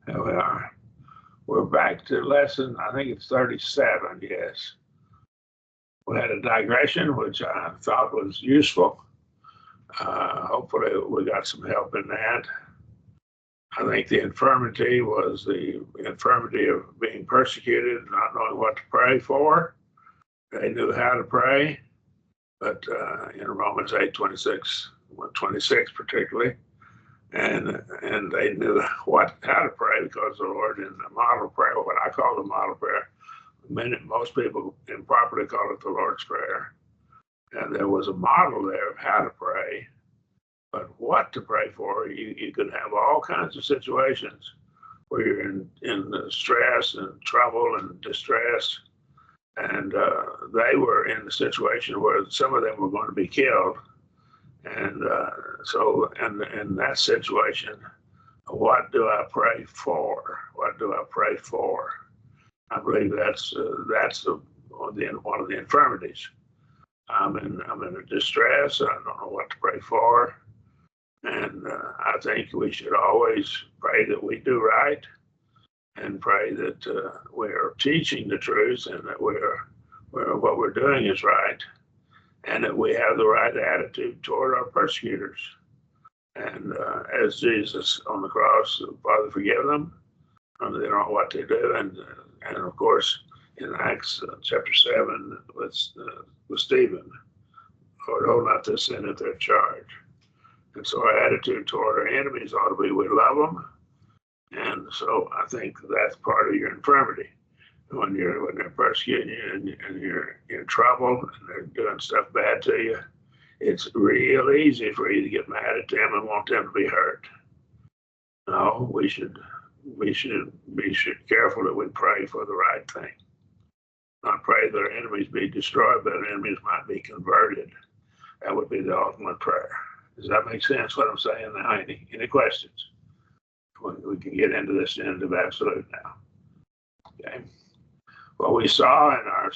Here we are. We're back to lesson, I think it's 37, yes. We had a digression, which I thought was useful. Hopefully we got some help in that. I think the infirmity was the infirmity of being persecuted, not knowing what to pray for. They knew how to pray, but in Romans 8:26 particularly, and they knew how to pray because the Lord in the model prayer, what I call the model prayer, most people improperly call it the Lord's Prayer, and there was a model there of how to pray, but what to pray for. You could have all kinds of situations where you're in stress and trouble and distress, and they were in the situation where some of them were going to be killed. And so in that situation, what do I pray for? What do I pray for? I believe that's one of the infirmities. I'm in a distress. I don't know what to pray for, and I think we should always pray that we do right, and pray that we're teaching the truth, and that what we're doing is right, and that we have the right attitude toward our persecutors. And as Jesus on the cross, Father, forgive them, they don't know what they do. And of course, in Acts chapter 7 with Stephen, Lord, hold not this sin at their charge. And so our attitude toward our enemies ought to be we love them. And so I think that's part of your infirmity. When they're persecuting you and you're in trouble and they're doing stuff bad to you, it's real easy for you to get mad at them and want them to be hurt. No, we should be careful that we pray for the right thing. Not pray that our enemies be destroyed, but our enemies might be converted. That would be the ultimate prayer. Does that make sense what I'm saying now? Any questions? We can get into this end of absolute now. Okay. What we saw in our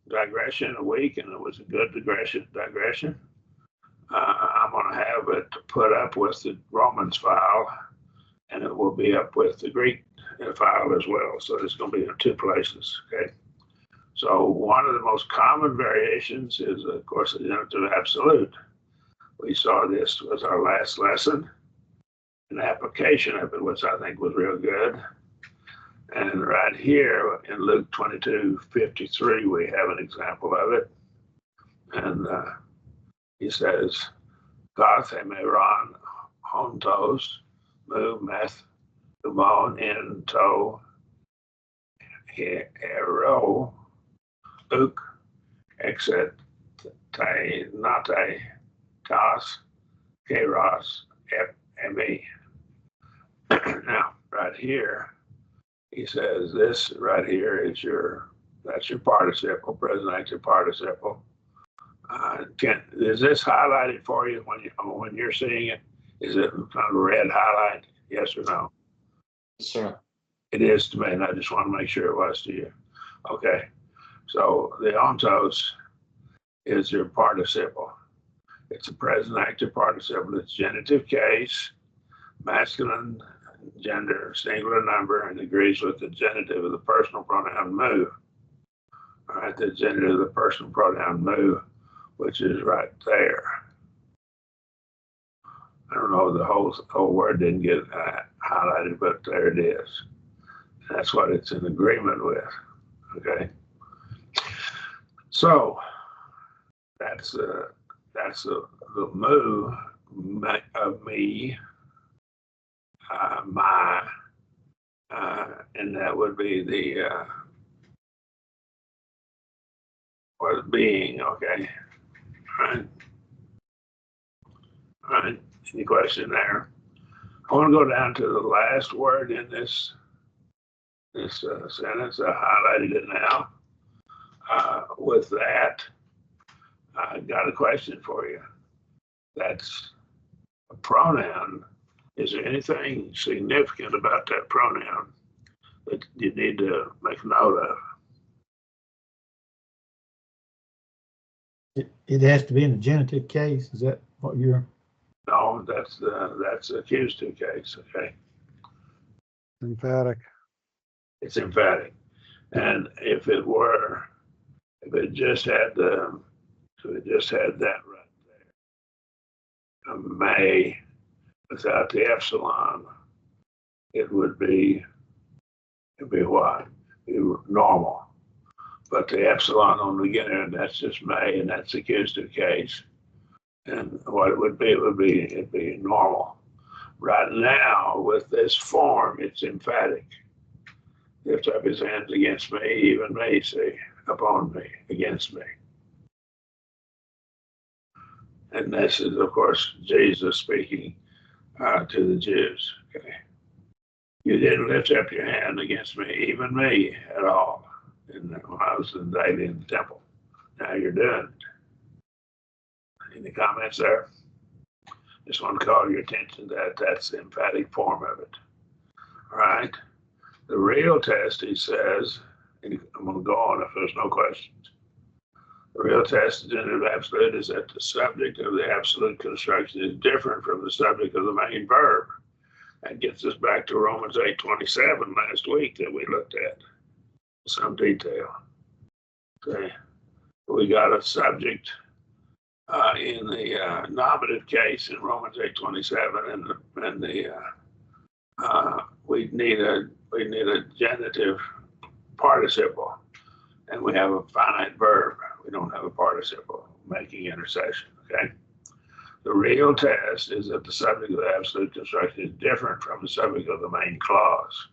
digression a week, and it was a good digression. I'm going to have it put up with the Romans file, and it will be up with the Greek file as well. So it's going to be in two places. Okay. So one of the most common variations is, of course, the genitive absolute. We saw this was our last lesson, an application of it, which I think was real good. And right here in Luke 22:53, we have an example of it. And he says, Goth emeron hontos mu meth umon in to hero uk exet nate tas keros emi. Now, right here, he says this right here is that's your participle, present active participle. Is this highlighted for you when you're seeing it? Is it kind of a red highlight? Yes or no? Sure. It is to me, and I just want to make sure it was to you. Okay. So the ontos is your participle. It's a present active participle. It's genitive case, masculine gender, singular number, and agrees with the genitive of the personal pronoun mu. All right, the genitive of the personal pronoun mu, which is right there. I don't know, the whole word didn't get highlighted, but there it is. That's what it's in agreement with. Okay. So that's the mu of me. My, and that would be the or the being. Okay. All right. Any question there? I want to go down to the last word in this sentence. I highlighted it now. With that, I got a question for you. That's a pronoun. Is there anything significant about that pronoun that you need to make note of? It has to be in the genitive case. Is that what you're? No, that's the accusative case. Okay. Emphatic. It's emphatic. And if it just had that right there, a may without the epsilon, it'd be what? It'd be normal. But the epsilon on the beginning, that's just may, and that's the accusative case. And what it'd be normal. Right now, with this form, it's emphatic. Lift up his hands against me, even me, see, upon me, against me. And this is, of course, Jesus speaking to the Jews. Okay, you didn't lift up your hand against me, even me, at all, when I was daily in the temple. Now you're doing it. Any comments there? Just want to call your attention that that's the emphatic form of it. All right. The real test, he says, and I'm going to go on if there's no questions. The real test of absolute is that the subject of the absolute construction is different from the subject of the main verb. That gets us back to Romans 8:27 last week that we looked at in some detail. Okay. We got a subject in the nominative case in Romans 8:27, and we need a genitive participle, and we have a finite verb. We don't have a participle making intercession. Okay. The real test is that the subject of the absolute construction is different from the subject of the main clause.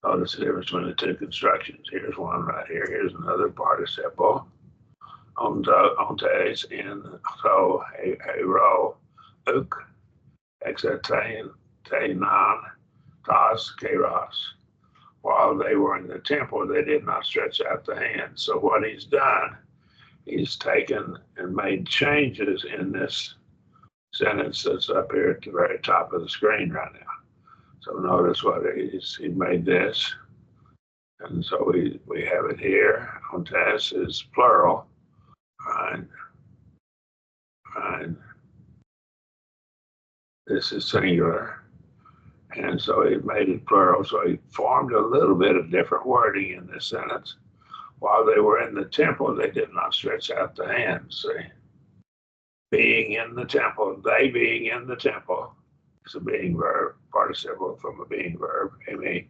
Notice the difference between the two constructions. Here's one right here. Here's another participle. Ontes in so a row uk exetain non tas keros. While they were in the temple, they did not stretch out the hand. So what he's done, he's taken and made changes in this sentence that's up here at the very top of the screen right now. So notice what he made this. And so we have it here. Ontes is plural. Fine. This is singular. And so he made it plural. So he formed a little bit of different wording in this sentence. While they were in the temple, they did not stretch out the hands. See? Being in the temple, they being in the temple, is a being verb, participle from a being verb. I mean,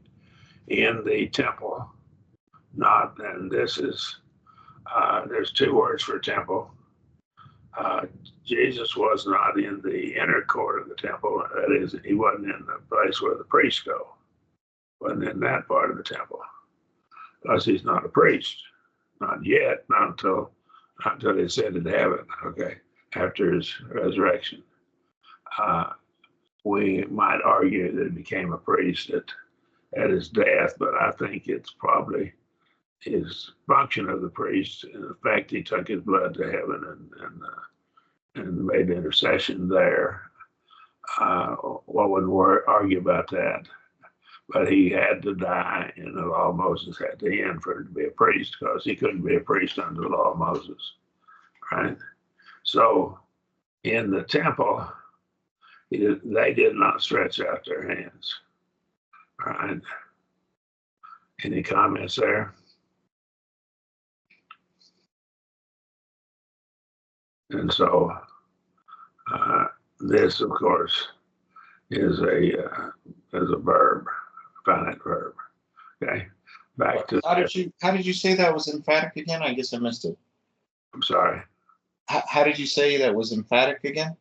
in the temple, not, and this is, there's two words for temple. Jesus was not in the inner court of the temple. That is, he wasn't in the place where the priests go. Wasn't in that part of the temple. Because he's not a priest. Not yet, not until he ascended to heaven, okay, after his resurrection. We might argue that he became a priest at his death, but I think it's probably his function of the priest. In fact, he took his blood to heaven and made intercession there. One would argue about that. But he had to die, and the law of Moses had to end for him to be a priest, because he couldn't be a priest under the law of Moses, right? So in the temple, they did not stretch out their hands, right? Any comments there? And so this, of course, is a verb, finite verb. Okay, back to. How did you say that was emphatic again? I guess I missed it. I'm sorry. How did you say that was emphatic again?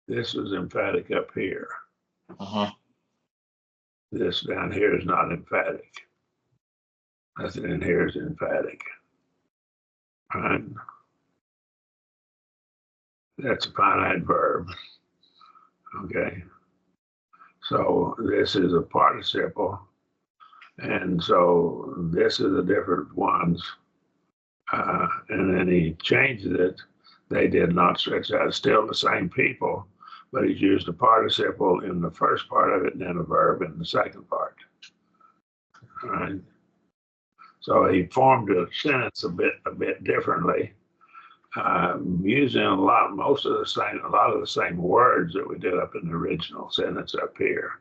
This is emphatic up here. This down here is not emphatic. Nothing in here is emphatic. Right? That's a finite verb. Okay. So this is a participle. And so this is the different ones. And then he changes it. They did not stretch out. It's still the same people, but he's used a participle in the first part of it and then a verb in the second part. All right. So he formed a sentence a bit differently, using a lot of the same words that we did up in the original sentence up here.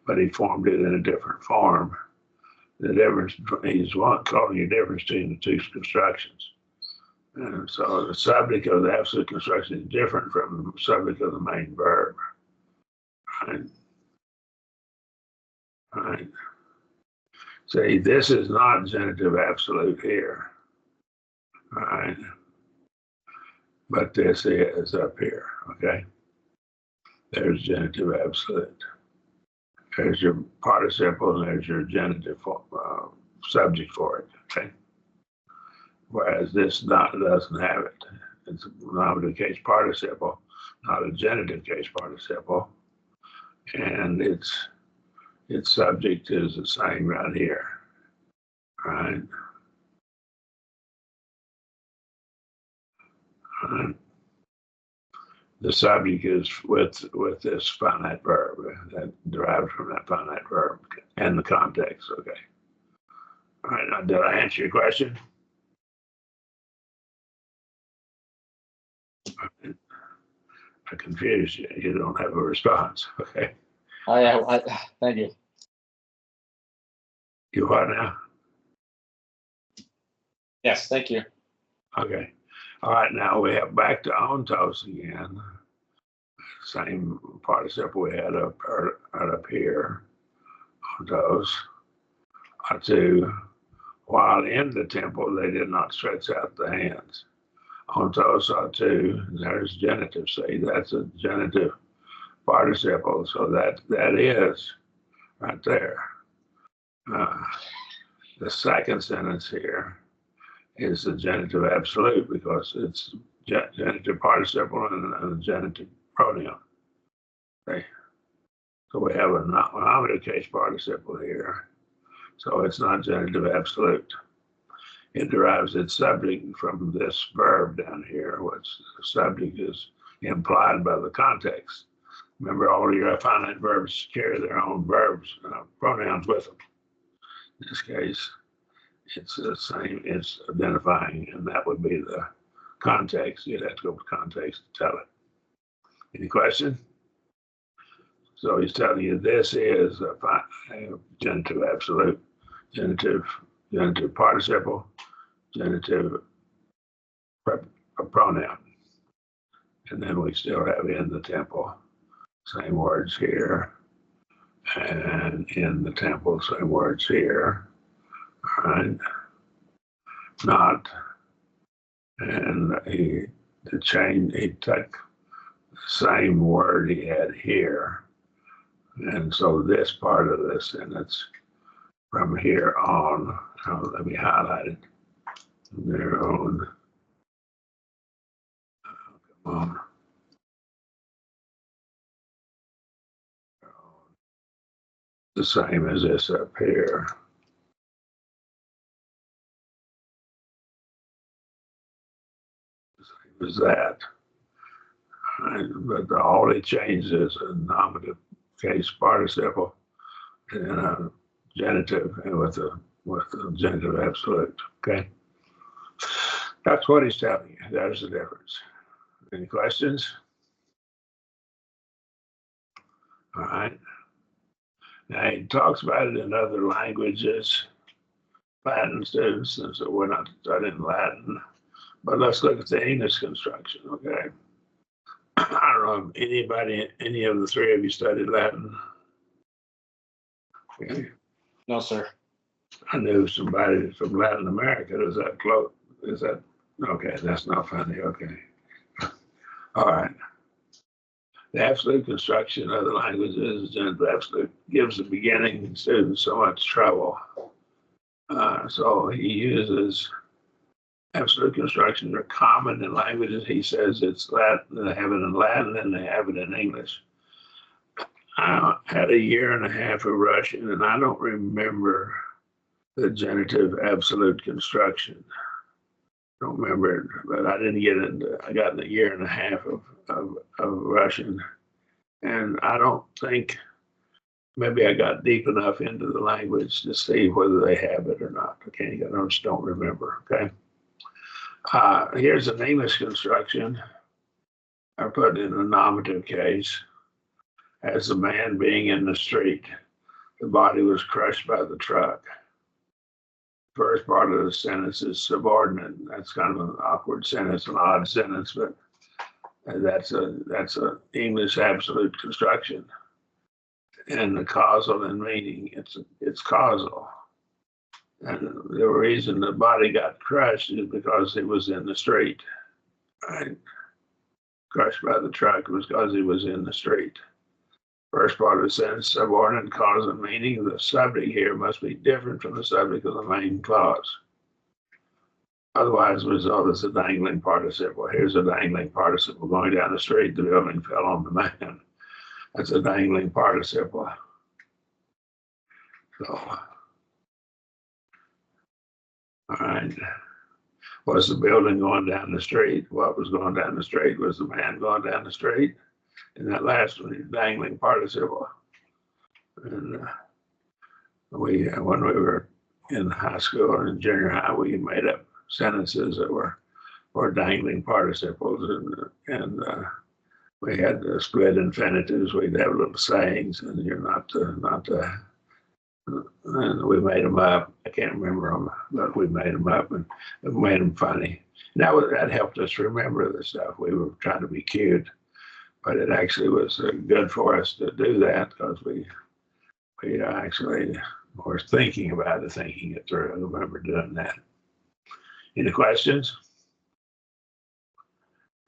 but he formed it in a different form. The difference, he's calling a difference between the two constructions. And so the subject of the absolute construction is different from the subject of the main verb. Right? Right. See, this is not genitive absolute here. Right. But this is up here, okay? There's genitive absolute. There's your participle and there's your genitive subject for it, okay? Whereas this doesn't have it. It's a nominative case participle, not a genitive case participle. And its subject is the same right here, right? The subject is with this finite verb that derives from that finite verb and the context, okay? All right, now did I answer your question? I confused you. You don't have a response, okay? Thank you. You what now? Yes, thank you. Okay. All right, now we have back to ontos again. Same participle we had up here. Ontos. To while in the temple, they did not stretch out the hands. Ontos to, there's genitive. See, that's a genitive participle. So that is right there. The second sentence here is the genitive absolute because it's genitive participle and a genitive pronoun. Okay. So we have a nominative case participle here. So it's not genitive absolute. It derives its subject from this verb down here, which the subject is implied by the context. Remember, all your finite verbs carry their own verbs, pronouns with them. In this case, it's the same, it's identifying, and that would be the context. You'd have to go with context to tell it. Any question? So he's telling you this is a genitive absolute, genitive participle, genitive pronoun. And then we still have in the temple, same words here. And in the temple, same words here. All right. Not. And he took the same word he had here. And so this part of this sentence from here on, let me highlight it. From there on. Come on. The same as this up here. The same as that. But all it changes is a nominative case participle and a genitive and with a genitive absolute. Okay. That's what he's telling you. There's the difference. Any questions? All right. Now he talks about it in other languages, Latin students, and so we're not studying Latin. But let's look at the English construction, okay? I don't know if any of the three of you studied Latin. Okay. No, sir. I knew somebody from Latin America. Is that close? Is that okay? That's not funny. Okay. All right. The absolute construction of the languages, the absolute gives the beginning students so much trouble. So he uses absolute constructions are common in languages. He says it's Latin, they have it in Latin and they have it in English. I had a year and a half of Russian and I don't remember the genitive absolute construction. I don't remember it, but I didn't get it. I got a year and a half of Russian. And I don't think maybe I got deep enough into the language to see whether they have it or not. Okay, I just don't remember. Okay. Here's an English construction. I put in a nominative case. as the man being in the street. The body was crushed by the truck. First part of the sentence is subordinate. That's kind of an awkward sentence, an odd sentence, but that's a English absolute construction. And the causal and meaning, it's causal. And the reason the body got crushed is because he was in the street. Right? Crushed by the truck was because he was in the street. First part of the sentence, subordinate cause and meaning. The subject here must be different from the subject of the main clause. Otherwise, the result is a dangling participle. Here's a dangling participle going down the street. The building fell on the man. That's a dangling participle. So, all right. Was the building going down the street? What was going down the street? Was the man going down the street? And that last one, dangling participle. And when we were in high school or in junior high, we made up sentences that were dangling participles, and we had split infinitives. We'd have little sayings, and and we made them up. I can't remember them, but we made them up and made them funny. Now that helped us remember the stuff. We were trying to be cute. But it actually was good for us to do that because we actually were thinking about it, thinking it through. I remember doing that. Any questions?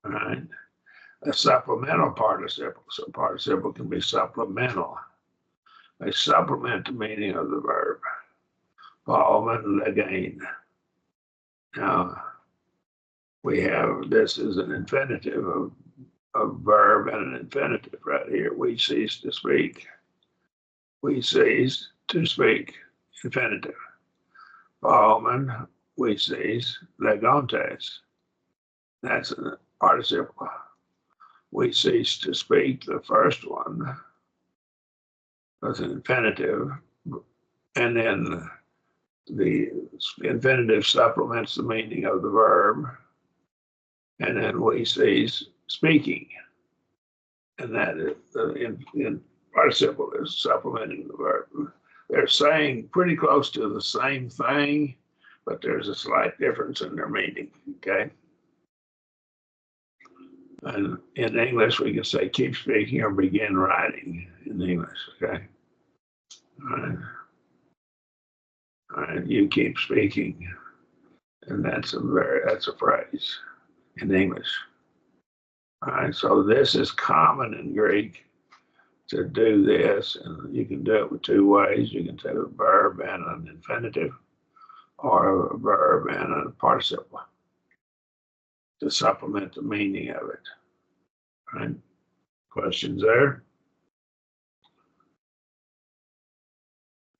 All right. A supplemental participle. So participle can be supplemental. They supplement the meaning of the verb. Ballman again. Now, we have this is an infinitive of a verb and an infinitive right here. We cease to speak. We cease to speak. Infinitive. Ballman, we cease. Legontes. That's a participle. We cease to speak. The first one was an infinitive. And then the infinitive supplements the meaning of the verb. And then we cease speaking, and that is in participle is supplementing the verb. They're saying pretty close to the same thing, but there's a slight difference in their meaning. Okay. And in English, we can say keep speaking or begin writing in English. Okay. All right. You keep speaking, and that's a phrase in English. All right, so this is common in Greek to do this, and you can do it with two ways. You can take a verb and an infinitive, or a verb and a participle to supplement the meaning of it. All right, questions there?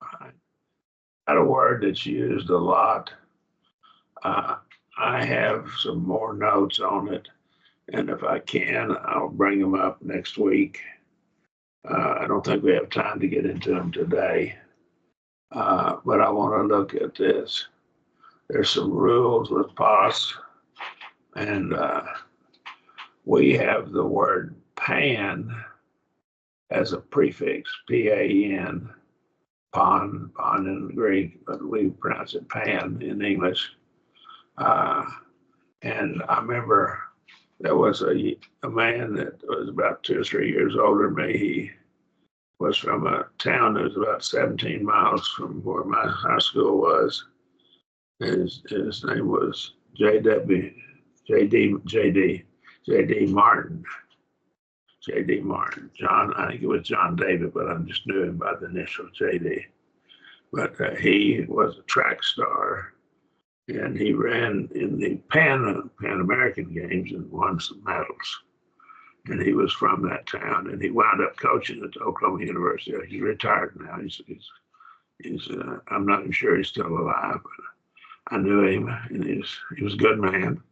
All right. Got a word that's used a lot. I have some more notes on it. And if I can, I'll bring them up next week. I don't think we have time to get into them today, but I want to look at this. There's some rules with POS, and we have the word pan as a prefix, P-A-N, pan in Greek, but we pronounce it pan in English. And I remember there was a man that was about 2 or 3 years older than me. He was from a town that was about 17 miles from where my high school was. His name was J.D. Martin. J.D. Martin. John, I think it was John David, but I just knew him by the initial J.D. But he was a track star. And he ran in the Pan American Games and won some medals. And he was from that town, and he wound up coaching at Oklahoma University. He's retired now. He's I'm not even sure he's still alive, but I knew him, and he was a good man.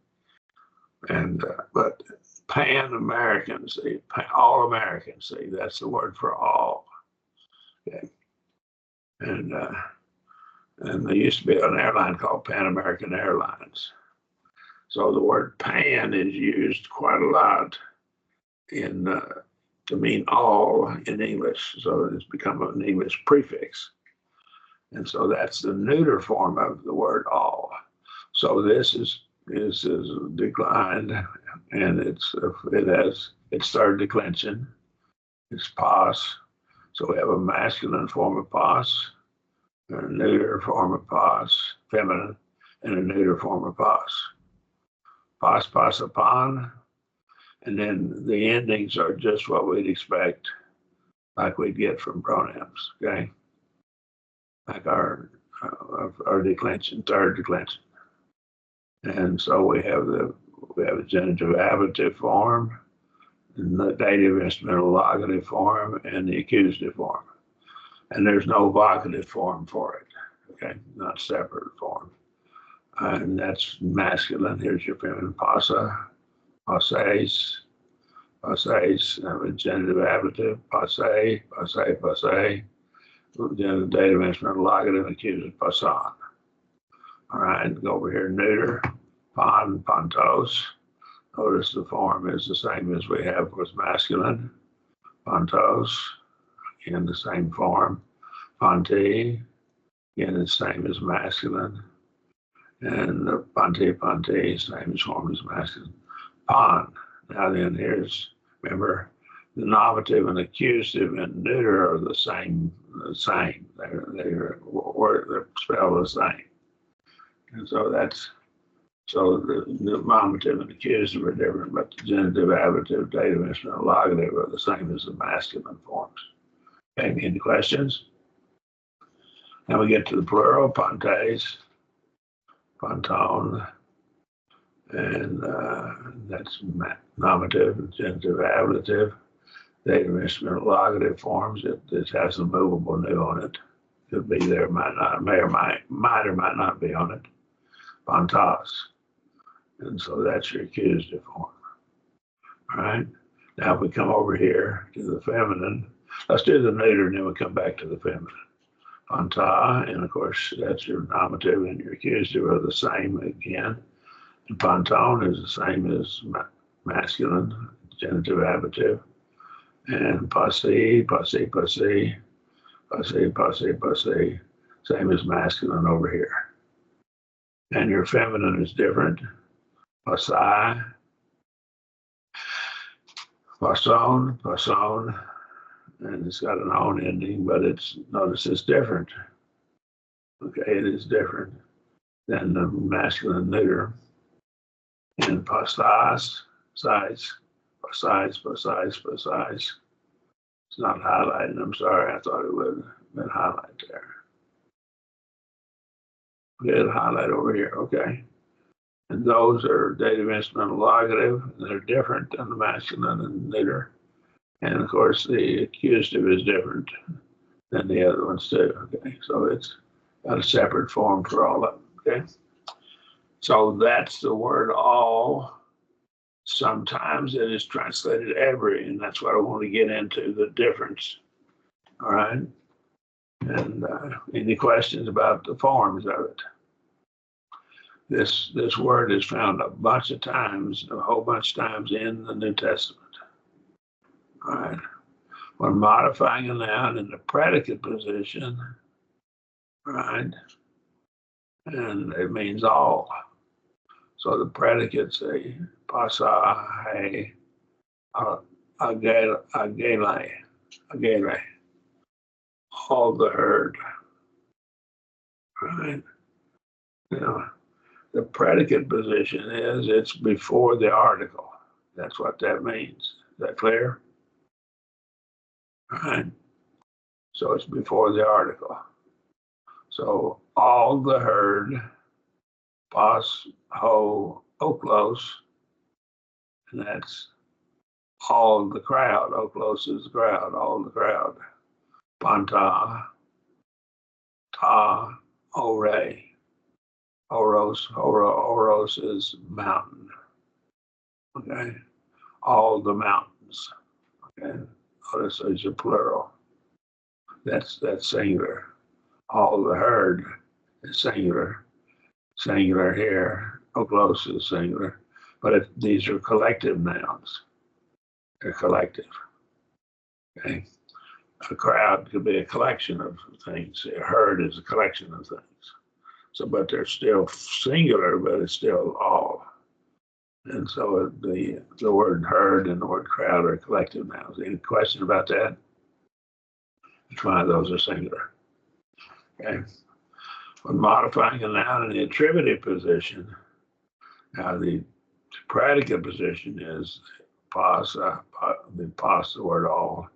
And but Pan Americans, all Americans, that's the word for all. Okay. And there used to be an airline called Pan American Airlines. So the word pan is used quite a lot in to mean all in English. So it's become an English prefix. And so that's the neuter form of the word all. So this is declined, and it has its third declension. It's pos. So we have a masculine form of pos, a neuter form of pos, feminine, and a neuter form of pos. Pos, pos, upon, and then the endings are just what we'd expect, like we'd get from pronouns, okay? Like our declension, third declension. And so we have the genitive ablative form, and the dative instrumental locative form, and the accusative form. And there's no vocative form for it, okay? Not separate form. And that's masculine. Here's your feminine possa, posses, posses, genitive ablative, posse, posse, posse, genitive dative instrumental locative, accusative, posson. All right, go over here, neuter, pon, pontos. Notice the form is the same as we have with masculine. Pontos, again, the same form. Ponti, again, the same as masculine. And ponti, ponti, same form as masculine. Pon, now then here's, remember, the nominative and accusative and neuter are the same. They're spelled the same. And so the nominative and accusative are different, but the genitive, ablative, dative, instrumental, locative are the same as the masculine forms. Okay, any questions? Now we get to the plural, pontes, ponton, and that's nominative, genitive, ablative, dative, instrumental, locative forms. It has a movable new on it. Could be there, might not, may or might not be on it. Pontos. And so that's your accusative form. All right. Now if we come over here to the feminine, let's do the neuter and then we'll come back to the feminine. Ponta, and of course that's your nominative and your accusative are the same again. And ponton is the same as masculine, genitive, ablative. And posse, posse, posse, posse, posse, posse, same as masculine over here. And your feminine is different. Posse, posson, posson, and it's got an on ending, but notice it's different. Okay, it is different than the masculine neuter. And postas, size, posites, posites, posites. It's not highlighted. I'm sorry, I thought it would have been highlighted there. Get a highlight over here, okay. And those are dative, instrumental, locative. They're different than the masculine and neuter. And of course, the accusative is different than the other ones too, okay. So it's got a separate form for all of them, okay. So that's the word all. Sometimes it is translated every, and that's what I want to get into, the difference, all right. And any questions about the forms of it? This word is found a bunch of times, a whole bunch of times in the New Testament. All right. When modifying a noun in the predicate position, right, and it means all. So the predicates say pasa, he, agele, all the herd, right? You know, the predicate position is it's before the article. That's what that means. Is that clear? All right. So it's before the article. So all the herd, pos, ho, oklos, and that's all the crowd. Oklos is the crowd, all the crowd. Panta, ta, ore, oros, oros is mountain. Okay, all the mountains. Okay, notice is your plural. That's singular. All the herd is singular. Singular here. Oklos is singular. But these are collective nouns. They're collective. Okay. A crowd could be a collection of things. A herd is a collection of things. So, but they're still singular, but it's still all. And so the word herd and the word crowd are collective nouns. Any question about that? Which one of those are singular? Okay. When modifying a noun in the attributive position, now the predicate position is the word all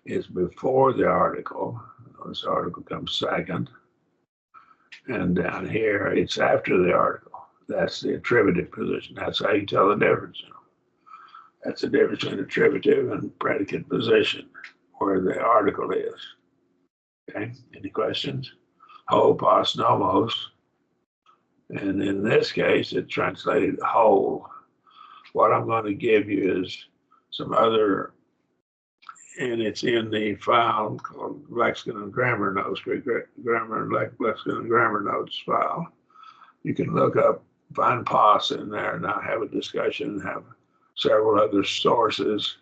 is before the article. This article comes second. And down here, it's after the article. That's the attributive position. That's how you tell the difference. That's the difference between attributive and predicate position, where the article is. Okay, any questions? Ho, pos, nomos. And in this case, it translated whole. What I'm going to give you is some other, and it's in the file called Lexicon and Grammar Notes, Greek Grammar and Lexicon and Grammar Notes file. You can look up, find pos in there, and I'll have a discussion and have several other sources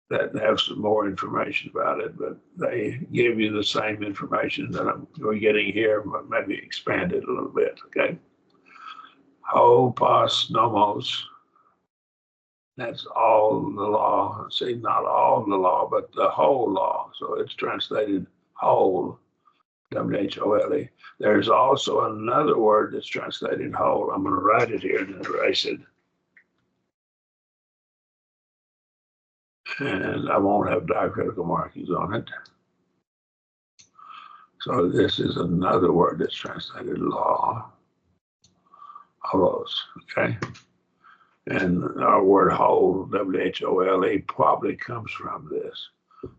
that have some more information about it, but they give you the same information that I'm getting here, but maybe expanded a little bit, okay? Ho, pos, nomos. That's all the law. See, not all the law, but the whole law. So it's translated whole, W-H-O-L-E. There's also another word that's translated whole. I'm going to write it here and erase it. And I won't have diacritical markings on it. So this is another word that's translated law. Holos, okay? And our word whole, W-H-O-L-E, probably comes from this,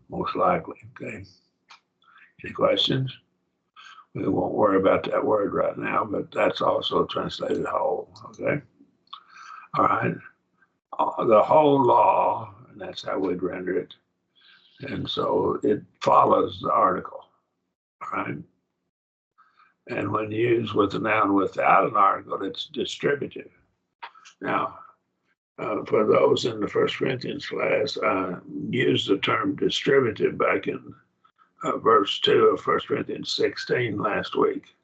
most likely, okay? Any questions? We won't worry about that word right now, but that's also translated whole, okay? All right. The whole law, and that's how we'd render it. And so it follows the article, all right? And when used with a noun without an article, it's distributive. Now, for those in the First Corinthians class, I used the term distributive back in verse 2 of 1 Corinthians 16 last week.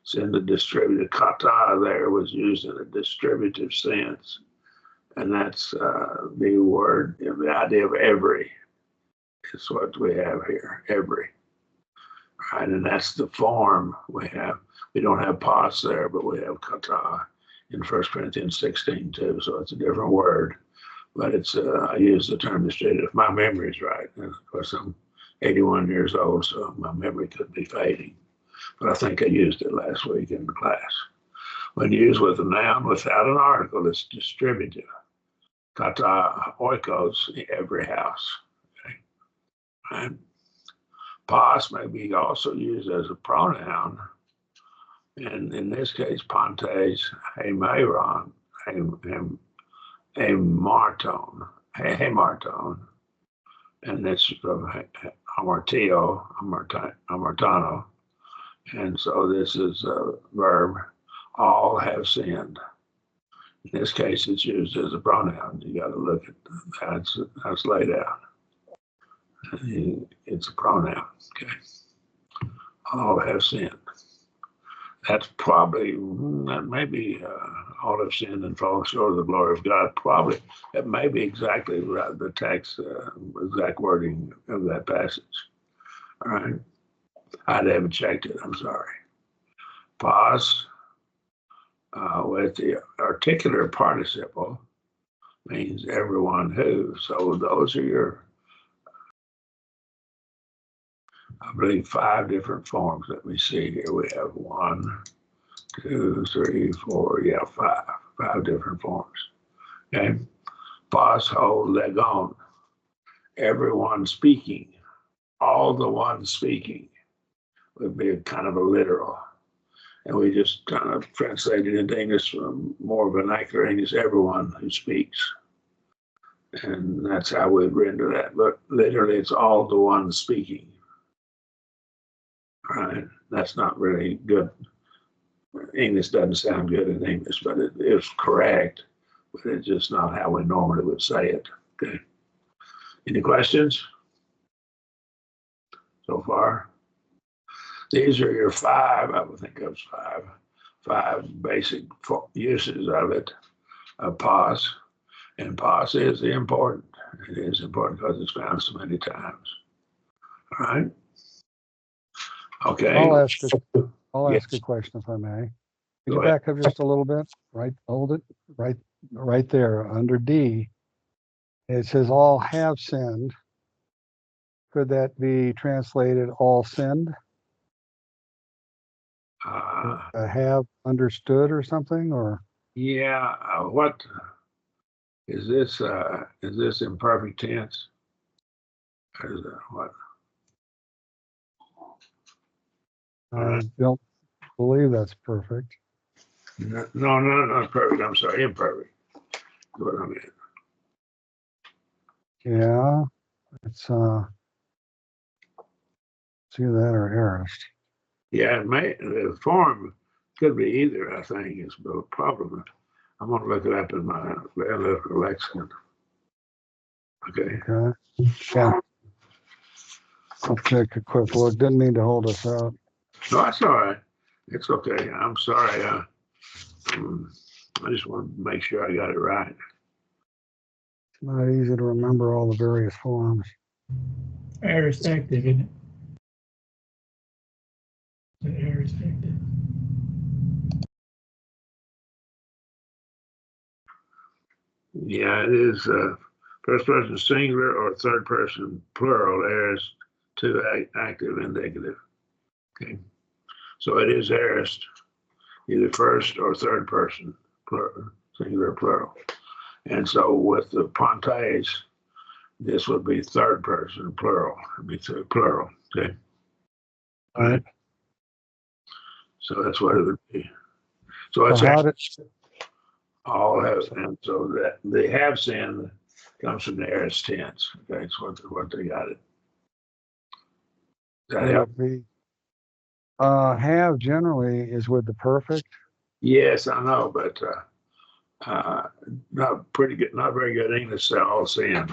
It's in the distributive. Kata there was used in a distributive sense. And that's the word, the idea of every is what we have here, every. Right, and that's the form we have. We don't have pos there, but we have kata in 1 Corinthians 16 too. So it's a different word, but it's I use the term distributive. If my memory's right, and of course I'm 81 years old, so my memory could be fading. But I think I used it last week in the class. When used with a noun without an article, it's distributive. Kata oikos, every house. Okay. Right. Pos may be also used as a pronoun, and in this case, pontes, hemeron, hemarton, and this from hamartio, hamartano, and so this is a verb, all have sinned. In this case, it's used as a pronoun. You got to look at how it's laid out. It's a pronoun, okay? All have sinned. That's probably, that may be all have sinned and fallen short of the glory of God. Probably, that may be exactly right, the text, exact wording of that passage. All right? I haven't checked it, I'm sorry. Pos, with the articular participle, means everyone who. So those are your, I believe, 5 different forms that we see here. We have 1, 2, 3, 4, 5 different forms. Okay. Pos, ho, legon, everyone speaking, all the ones speaking would be kind of a literal. And we just kind of translated into English from more vernacular English, everyone who speaks. And that's how we'd render that. But literally, it's all the ones speaking. Right? That's not really good. English doesn't sound good in English, but it is correct. But it's just not how we normally would say it. Okay. Any questions? so far. These are your five, I would think of five basic uses of it, of pos. And pos is important. It is important because it's found so many times. All right. Okay. I'll ask Yes. a question if I may. Can Go you ahead. back up just a little bit? Right, hold it, right there, under D. It says all have sinned. Could that be translated all sinned? Have understood or something, or? Yeah. What is this? Is this imperfect tense? Or is that what? I don't believe that's perfect. No, not perfect. I'm sorry, imperfect. That's what I mean. Yeah, it's either that or aorist. Yeah, it may. The form could be either. I think is the problem. I'm gonna look it up in my analytical lexicon. Okay. Okay. Yeah. I'll take a quick look. Didn't mean to hold us out. No, that's all right. It's okay. I'm sorry. I just want to make sure I got it right. It's not easy to remember all the various forms. Aorist active, isn't it? The aorist active. Yeah, it is first person singular or third person plural aorist to active indicative. Okay. So it is aorist, either first or third person plural, singular plural. And so with the pontes, this would be third person plural. It'd be plural. Okay. All right. So that's what it would be. So it's So how did, all have, and so that they have sinned comes from the aorist tense. Okay, that's what they got it. Does that would help? it be? Have generally is with the perfect. Yes, I know, but not pretty good, not very good English. They all sin.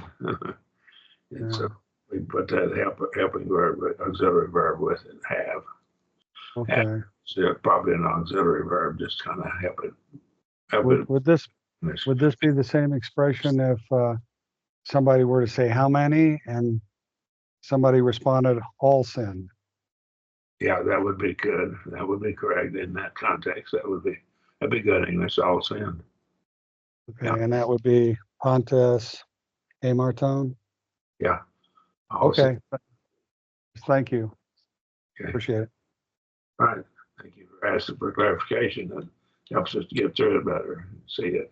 And so we put that helping verb, auxiliary verb with it. Have. Okay. So probably an auxiliary verb, just kind of help it. Would this be the same expression if somebody were to say how many and somebody responded all sinned? Yeah, that would be good. That would be correct in that context. That'd be good English. All sin. Okay, Yeah. and that would be Pontes Amartone. Yeah. All Okay. sin. Thank you. Okay. Appreciate it. All right. Thank you for asking for clarification. That helps us to get through it better, see it.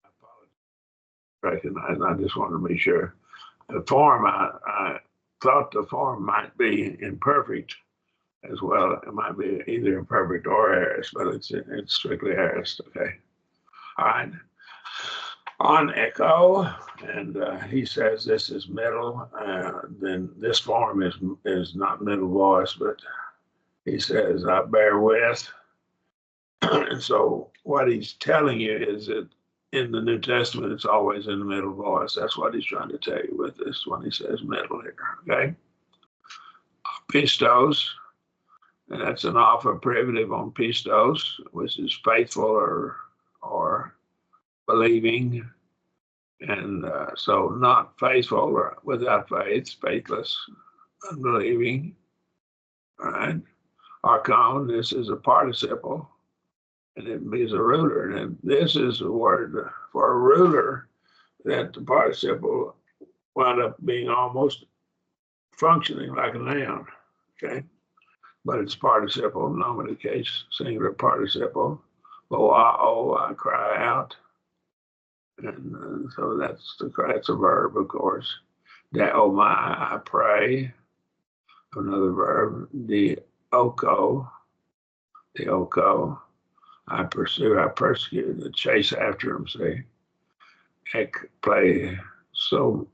I apologize. Recognize. I just wanted to be sure. The form, I thought the form might be imperfect as well. It might be either imperfect or aorist, but it's strictly aorist. Okay. All right. On echo, and he says this is middle. Then this form is not middle voice, but he says I bear with. And so what he's telling you is that in the New Testament, it's always in the middle voice. That's what he's trying to tell you with this when he says middle here. Okay. Pistos, and that's an alpha privative on pistos, which is faithful or believing. And so not faithful or without faith, faithless, unbelieving. All right. Archon, this is a participle, and it means a ruler. And this is a word for a ruler that the participle wound up being almost functioning like a noun. Okay. But it's participle, nominative case, singular participle. O, I cry out. And so that's a verb, of course. Oh my, I pray. Another verb. The oko, I pursue, I persecute, the chase after him, see. Play so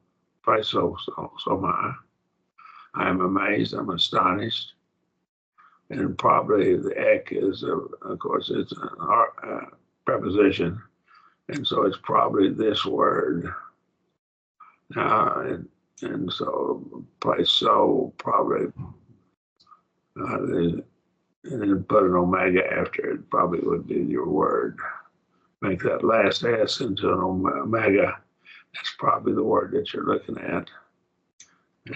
my. I am amazed, I'm astonished. And probably the ek is, of course, it's a preposition. And so it's probably this word. Now, and so place so probably, and then put an omega after it probably would be your word. Make that last S into an omega. That's probably the word that you're looking at.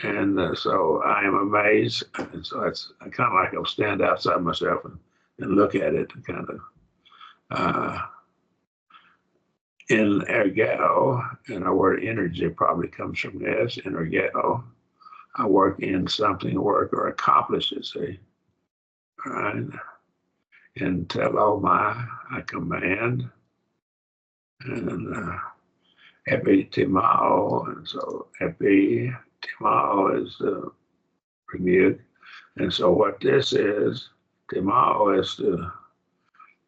And so I am amazed. And so it's kind of like I'll stand outside myself and look at it and kind of in ergo, and our word energy probably comes from this, energeo. I work in something, work or accomplish it, see. All right. And telomai, I command. And epitimao, and so epitimao is the rebuke. And so what this is, timao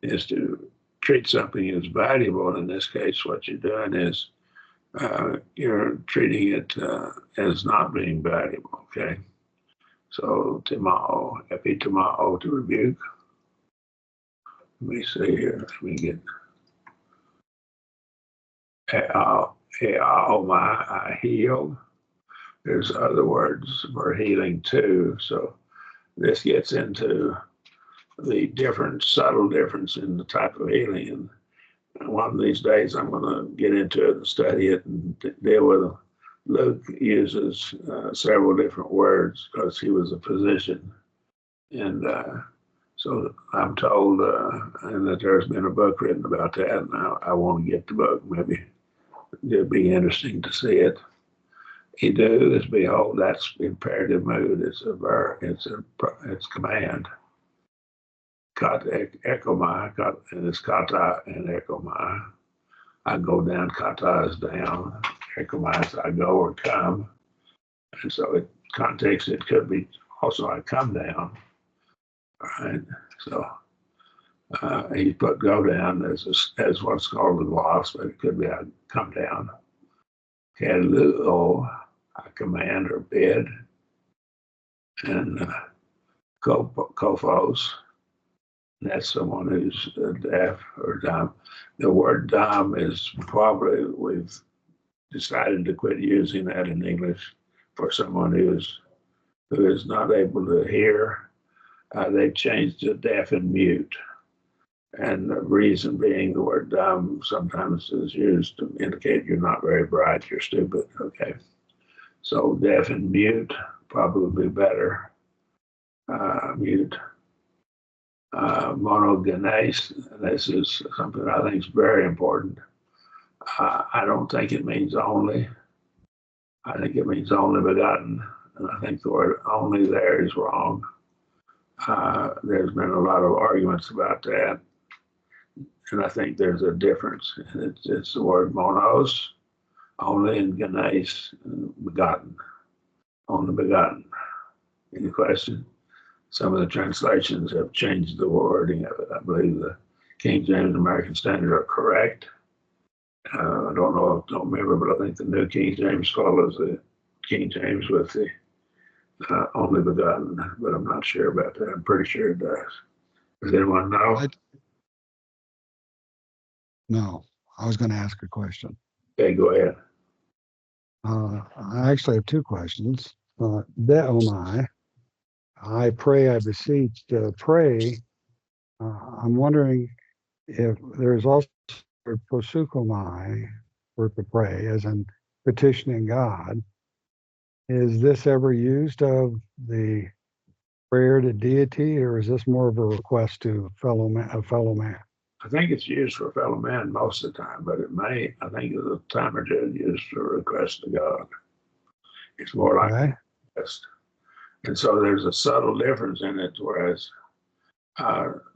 is to treat something as valuable. In this case, what you're doing is you're treating it as not being valuable. Okay, so timao, epitimao, to rebuke. Let me see here. Let me get I heal. There's other words for healing too. So this gets into the different subtle difference in the type of healing. And one of these days I'm going to get into it and study it and deal with them. Luke uses several different words because he was a physician. And so I'm told and that there's been a book written about that. And I want to get the book. Maybe it'd be interesting to see it. He do is behold. That's imperative mood. It's a verb. It's command. Kata ekomai, and it's kata and ekomai. I go down. Kata is down. Ekomai is I go or come. And so in context, it could be also I come down. All right. So he put go down as what's called the gloss, but it could be I come down. Kaluo, I command or bid. And Kophos, that's someone who's deaf or dumb. The word dumb is probably, we've decided to quit using that in English for someone who is not able to hear. They've changed to deaf and mute. And the reason being the word dumb sometimes is used to indicate you're not very bright, you're stupid. Okay. So deaf and mute probably be better. Mute. Monogenes, this is something I think is very important. I don't think it means only. I think it means only begotten. And I think the word only there is wrong. There's been a lot of arguments about that. And I think there's a difference. And it's the word monos, only, and genes, begotten, only begotten. Any question? Some of the translations have changed the wording of it. I believe the King James American Standard are correct. I don't remember, but I think the New King James follows the King James with the only begotten, but I'm not sure about that. I'm pretty sure it does. Does anyone know? No, I was going to ask a question. Okay, go ahead. I actually have two questions. Deomai, I pray, I beseech, pray. I'm wondering if there's also posukomai, for to pray, as in petitioning God. Is this ever used of the prayer to deity, or is this more of a request to a fellow man? I think it's used for fellow man most of the time, but I think there's a time or two used for request to God. It's more like Okay. request. And so there's a subtle difference in it, whereas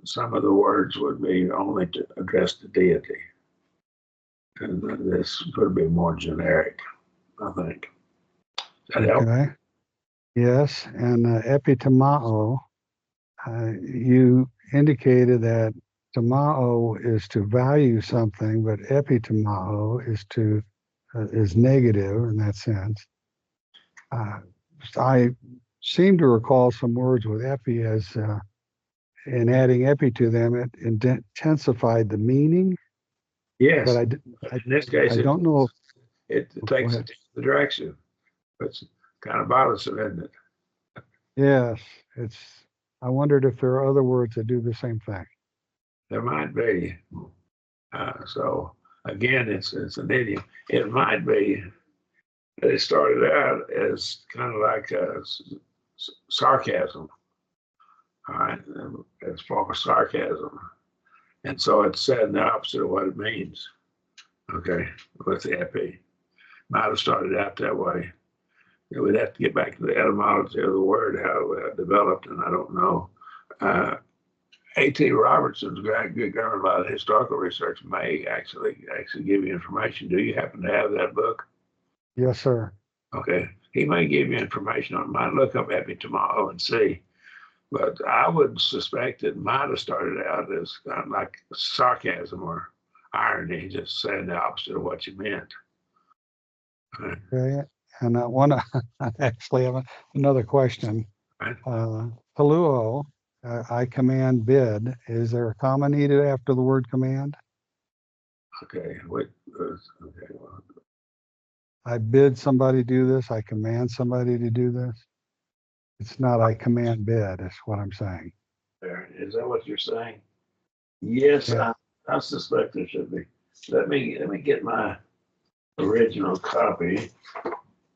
some of the words would be only to address the deity. And this could be more generic, I think. Does that help? Okay. Yes, and epitomao, you indicated that tomao is to value something, but epitomao is negative in that sense. I seem to recall some words with epi as in adding epi to them, it intensified the meaning. Yes. But In this case, I don't know. It takes it the direction. It's kind of bothersome, isn't it? Yes, I wondered if there are other words that do the same thing. There might be. So again, it's an idiom. It might be that it started out as kind of like sarcasm. All right, as far as sarcasm, and so it's said the opposite of what it means. Okay, with the epi, might have started out that way. We'd have to get back to the etymology of the word, how it developed, and I don't know. A.T. Robertson's got a lot of historical research may actually give you information. Do you happen to have that book? Yes, sir. Okay, he may give you information on it. Might look up epi tomorrow and see. But I would suspect it might have started out as kind of like sarcasm or irony, just saying the opposite of what you meant. Okay. And I want to actually have another question. Right. Haluo, I command bid. Is there a comma needed after the word command? Okay, wait. Okay, well, I bid somebody do this. I command somebody to do this. It's not I command bid, is what I'm saying. there. Is that what you're saying? Yes, Yeah. I suspect there should be. Let me get my original copy,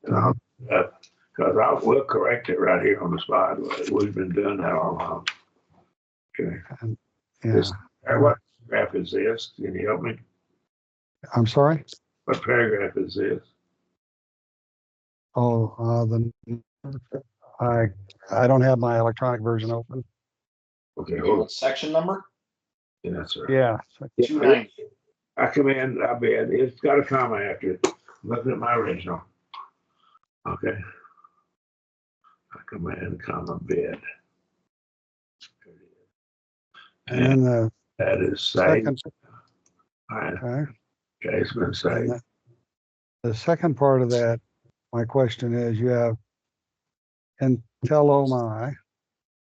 and I'll because we'll correct it right here on the spot. We've been doing that all along. Okay. Yeah. What paragraph is this? Can you help me? I'm sorry. What paragraph is this? Oh, I don't have my electronic version open. Okay, Okay, hold on. what section number? Yeah, sir. Yeah. 290. I command, I bet it's got a comma after it. Looking at my original. Okay. I command, comma, bid. And then the That is saved. second, All right. okay. Okay, it's been And saved. the second part of that, my question is, you have Entelomai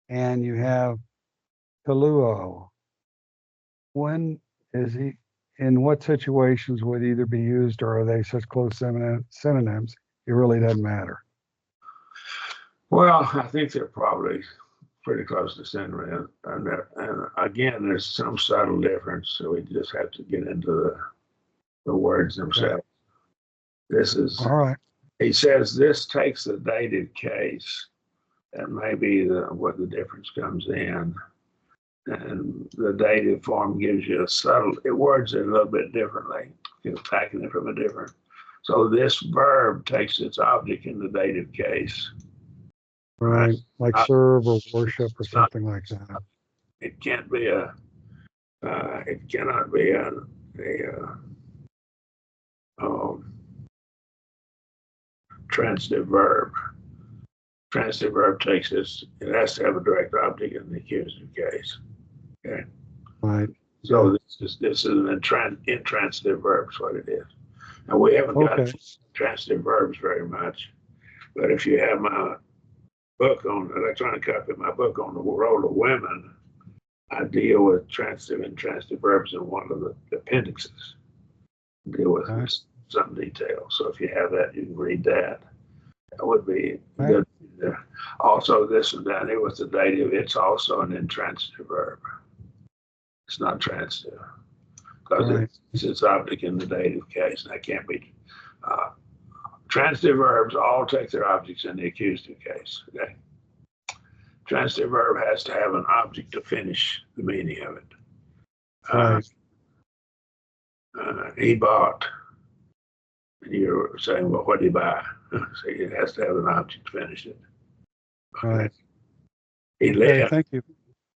and you have Kaluo. When is he, in what situations would either be used, or are they such close synonyms? It really doesn't matter. Well, I think they're probably pretty close to synonym. And again, there's some subtle difference, so we just have to get into the words themselves. This is, All right. he says, this takes the dative case. That may be what the difference comes in. And the dative form gives you a subtle, it words it a little bit differently, attacking it from a different. So this verb takes its object in the dative case. Right. Like serve or worship or something like that. It can't be it cannot be a transitive verb. Transitive verb takes it has to have a direct object in the accusative case. Okay. Right. So this is an intransitive verb, is what it is. Now we haven't got transitive verbs very much, but if you have my book on electronic copy of my book on the role of women, I deal with transitive and intransitive verbs in one of the appendixes. Deal with some detail. So if you have that, you can read that. That would be good. Also, this one down here with the dative, it's also an intransitive verb. It's not transitive because it's its object in the dative case, and that can't be. Transitive verbs all take their objects in the accusative case. Okay. Transitive verb has to have an object to finish the meaning of it. He bought. And you're saying, well, what did he buy? So it has to have an object to finish it. Okay. Right. He left. Thank you.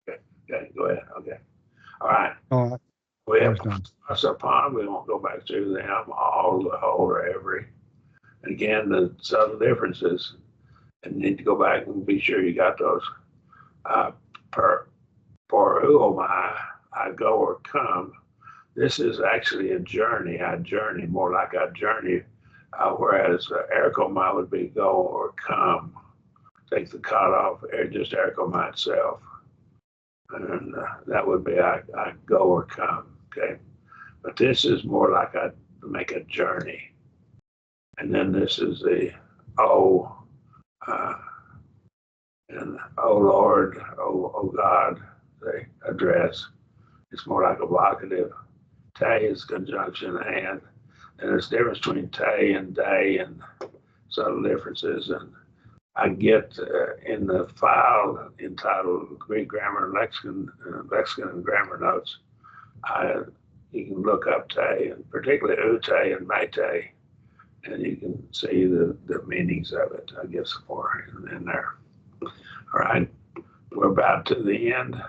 Okay, go ahead. Okay. All right. Oh, We have us upon. We won't go back through them, all, the whole, or every. And again, the subtle differences, and you need to go back and be sure you got those. For who am I go or come. This is actually a journey. I journey, more like I journey, whereas erchomai would be go or come. Take the cot off, just erchomai itself. And that would be I go or come, okay? But this is more like I make a journey. And then this is the O, and oh Lord, oh God, the address. It's more like a vocative. Tay is conjunction and there's a difference between tay and day and subtle differences. And I get in the file entitled Greek Grammar and Lexicon and Grammar Notes, you can look up tay, and particularly ute and mete, and you can see the meanings of it. I guess more in there. All right, we're about to the end.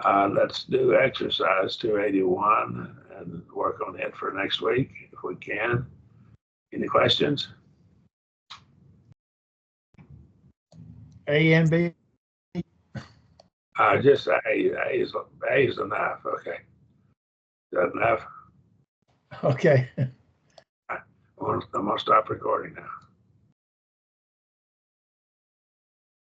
Let's do exercise 281 and work on it for next week if we can. Any questions? A and B. Just A is enough. Okay. Is that enough? Okay. I'm gonna stop recording now.